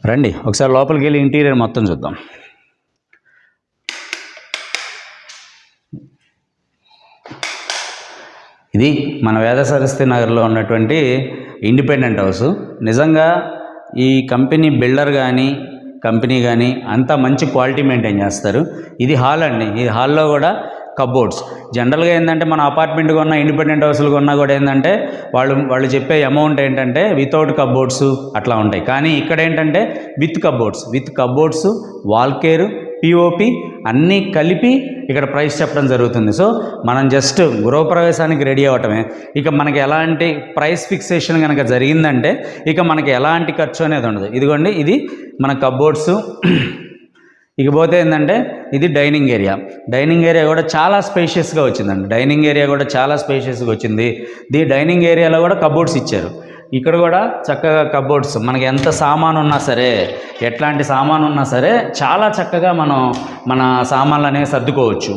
రండి ఒకసారి లోపలికి వెళ్ళి ఇంటీరియర్ మొత్తం చూద్దాం. ఇది మన వేద సరస్వతి నగర్లో ఉన్నటువంటి ఇండిపెండెంట్ హౌస్. నిజంగా ఈ కంపెనీ బిల్డర్ కానీ కంపెనీ కానీ అంతా మంచి క్వాలిటీ మెయింటైన్ చేస్తారు. ఇది హాల్ అండి. ఈ హాల్లో కూడా కబోర్డ్స్. జనరల్గా ఏంటంటే మన అపార్ట్మెంట్ కొన్నా ఇండిపెండెంట్ హౌస్లు కొన్నా కూడా ఏంటంటే వాళ్ళు చెప్పే అమౌంట్ ఏంటంటే వితౌట్ కబోర్డ్స్ అట్లా ఉంటాయి. కానీ ఇక్కడ ఏంటంటే with cupboards wall care POP అన్నీ కలిపి ఇక్కడ ప్రైస్ చెప్పడం జరుగుతుంది. సో మనం జస్ట్ గృహప్రవేశానికి రెడీ అవ్వటమే. ఇక మనకి ఎలాంటి ప్రైస్ ఫిక్సేషన్ కనుక జరిగిందంటే ఇక మనకి ఎలాంటి ఖర్చు అనేది ఉండదు. ఇదిగోండి ఇది మన కబోర్డ్స్. ఇకపోతే ఏంటంటే ఇది డైనింగ్ ఏరియా కూడా చాలా స్పేషియస్గా వచ్చిందండి. ఈ డైనింగ్ ఏరియాలో కూడా కబోర్డ్స్ ఇచ్చారు. ఇక్కడ కూడా చక్కగా కబోర్డ్స్ మనకి ఎంత సామాను ఉన్నా సరే ఎట్లాంటి సామాను ఉన్నా సరే చాలా చక్కగా మన సామాన్లు అనేవి సర్దుకోవచ్చు,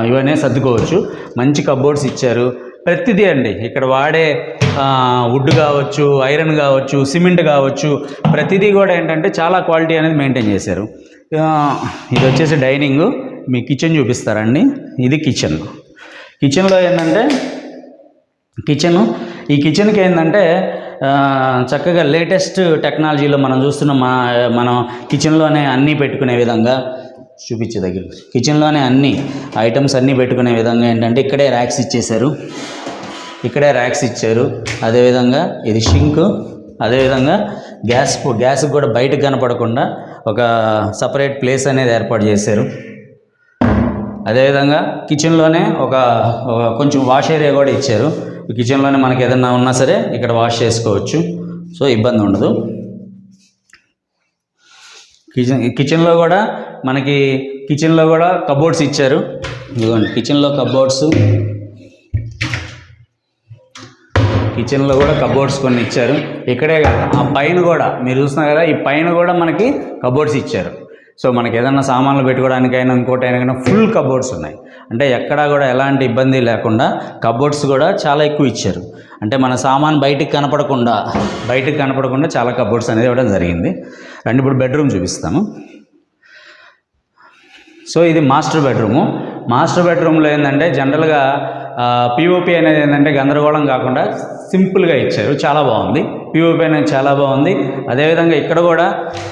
ఇవన్నీ సర్దుకోవచ్చు. మంచి కబోర్డ్స్ ఇచ్చారు. ప్రతిదీ అండి ఇక్కడ వాడే వుడ్ కావచ్చు, ఐరన్ కావచ్చు, సిమెంట్ కావచ్చు, ప్రతిదీ కూడా ఏంటంటే చాలా క్వాలిటీ అనేది మెయింటైన్ చేశారు. ఇది వచ్చేసి డైనింగ్. మీ కిచెన్ చూపిస్తారండి. ఇది కిచెన్లో ఏంటంటే ఈ కిచెన్కి ఏంటంటే చక్కగా లేటెస్ట్ టెక్నాలజీలో మనం చూస్తున్న మనం కిచెన్లోనే అన్నీ పెట్టుకునే విధంగా చూపించే దగ్గర కిచెన్లోనే అన్ని ఐటమ్స్ అన్నీ పెట్టుకునే విధంగా ఏంటంటే ఇక్కడే ర్యాక్స్ ఇచ్చారు. అదేవిధంగా ఇది షింక్. అదేవిధంగా గ్యాస్ కూడా బయటకు కనపడకుండా ఒక సపరేట్ ప్లేస్ అనేది ఏర్పాటు చేశారు. అదేవిధంగా కిచెన్లోనే ఒక కొంచెం వాష్ ఏరియా కూడా ఇచ్చారు. కిచెన్లోనే మనకి ఏదన్నా ఉన్నా సరే ఇక్కడ వాష్ చేసుకోవచ్చు. సో ఇబ్బంది ఉండదు. కిచెన్లో కూడా కబోర్డ్స్ ఇచ్చారు. ఇదిగోండి కిచెన్లో కూడా కబోర్డ్స్ కొన్ని ఇచ్చారు. ఇక్కడే ఆ పైన కూడా మీరు చూస్తున్నారు కదా, ఈ పైన కూడా మనకి కబోర్డ్స్ ఇచ్చారు. సో మనకి ఏదన్నా సామాన్లు పెట్టుకోవడానికైనా ఇంకోటైనా ఫుల్ కబోర్డ్స్ ఉన్నాయి. అంటే ఎక్కడా కూడా ఎలాంటి ఇబ్బంది లేకుండా కబోర్డ్స్ కూడా చాలా ఎక్కువ ఇచ్చారు. అంటే మన సామాన్ బయటికి కనపడకుండా చాలా కబోర్డ్స్ అనేది ఇవ్వడం జరిగింది. రండి ఇప్పుడు బెడ్రూమ్ చూపిస్తాము. సో ఇది మాస్టర్ బెడ్రూమ్లో ఏంటంటే జనరల్గా పిఓపి అనేది ఏంటంటే గందరగోళం కాకుండా సింపుల్గా ఇచ్చారు. చాలా బాగుంది. పిఓపి అనేది చాలా బాగుంది. అదేవిధంగా ఇక్కడ కూడా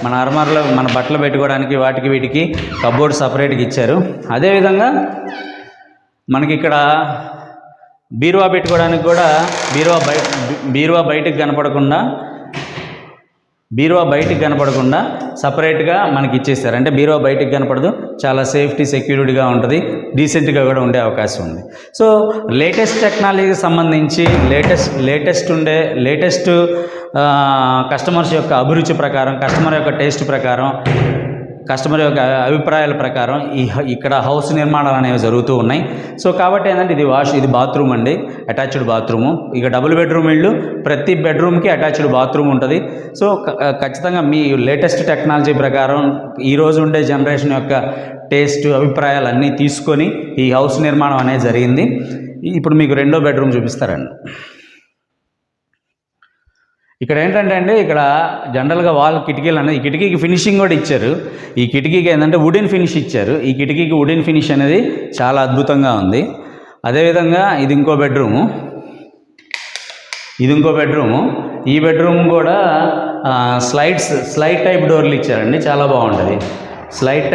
మన అర్మార్లో మన బట్టలు పెట్టుకోవడానికి వీటికి కబోర్డ్ సపరేట్గా ఇచ్చారు. అదేవిధంగా మనకి ఇక్కడ బీరువా పెట్టుకోవడానికి కూడా బీరువా బయటికి కనపడకుండా సపరేట్గా మనకి ఇచ్చేస్తారు. అంటే బీరువా బయటికి కనపడదు, చాలా సెక్యూరిటీగా ఉంటుంది, డీసెంట్గా కూడా ఉండే అవకాశం ఉంది. సో లేటెస్ట్ టెక్నాలజీకి సంబంధించి లేటెస్ట్ కస్టమర్స్ యొక్క అభిరుచి ప్రకారం, కస్టమర్ యొక్క టేస్ట్ ప్రకారం, కస్టమర్ యొక్క అభిప్రాయాల ప్రకారం ఇక్కడ హౌస్ నిర్మాణాలు అనేవి జరుగుతూ ఉన్నాయి. సో కాబట్టి ఏంటంటే ఇది బాత్రూమ్ అండి, అటాచ్డ్ బాత్రూము. ఇక డబుల్ బెడ్రూమ్ ఇళ్ళు, ప్రతి బెడ్రూమ్కి అటాచ్డ్ బాత్రూమ్ ఉంటుంది. సో ఖచ్చితంగా మీ లేటెస్ట్ టెక్నాలజీ ప్రకారం ఈరోజు ఉండే జనరేషన్ యొక్క టేస్ట్ అభిప్రాయాలు అన్నీ తీసుకొని ఈ హౌస్ నిర్మాణం అనేది జరిగింది. ఇప్పుడు మీకు రెండో బెడ్రూమ్ చూపిస్తారండి. ఇక్కడ ఏంటంటే అండి ఇక్కడ జనరల్గా కిటికీలు అనేది ఈ కిటికీకి ఫినిషింగ్ కూడా ఇచ్చారు. ఈ కిటికీకి ఏంటంటే వుడెన్ ఫినిష్ ఇచ్చారు. ఈ కిటికీకి వుడెన్ ఫినిష్ అనేది చాలా అద్భుతంగా ఉంది. అదేవిధంగా ఇది ఇంకో బెడ్రూము. ఈ బెడ్రూమ్ కూడా స్లైడ్ టైప్ డోర్లు ఇచ్చారండి. చాలా బాగుంటుంది. స్లైడ్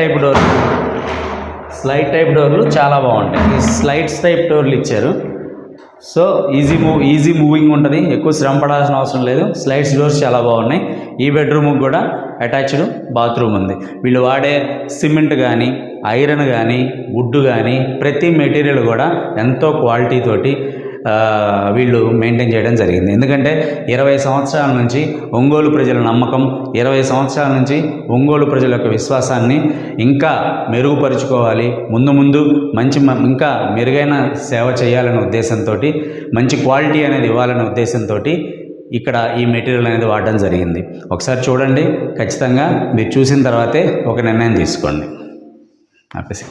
టైప్ డోర్లు చాలా బాగుంటాయి. ఈ స్లైడ్స్ టైప్ డోర్లు ఇచ్చారు. సో ఈజీ మూవింగ్ ఉంటుంది, ఎక్కువ శ్రమ పడాల్సిన అవసరం లేదు. స్లైడ్స్ డోర్స్ చాలా బాగున్నాయి. ఈ బెడ్రూమ్కి కూడా అటాచ్డ్ బాత్రూమ్ ఉంది. వీళ్ళు వాడే సిమెంట్ కానీ, ఐరన్ కానీ, వుడ్ కానీ ప్రతి మెటీరియల్ కూడా ఎంతో క్వాలిటీ తోటి వీళ్ళు మెయింటైన్ చేయడం జరిగింది. ఎందుకంటే 20 సంవత్సరాల నుంచి ఒంగోలు ప్రజల నమ్మకం, 20 సంవత్సరాల నుంచి ఒంగోలు ప్రజల యొక్క విశ్వాసాన్ని ఇంకా మెరుగుపరుచుకోవాలి, ముందు ఇంకా మెరుగైన సేవ చేయాలనే ఉద్దేశంతో, మంచి క్వాలిటీ అనేది ఇవ్వాలనే ఉద్దేశంతో ఇక్కడ ఈ మెటీరియల్ అనేది వాడడం జరిగింది. ఒకసారి చూడండి, ఖచ్చితంగా మీరు చూసిన తర్వాతే ఒక నిర్ణయం తీసుకోండి. ఆపేసి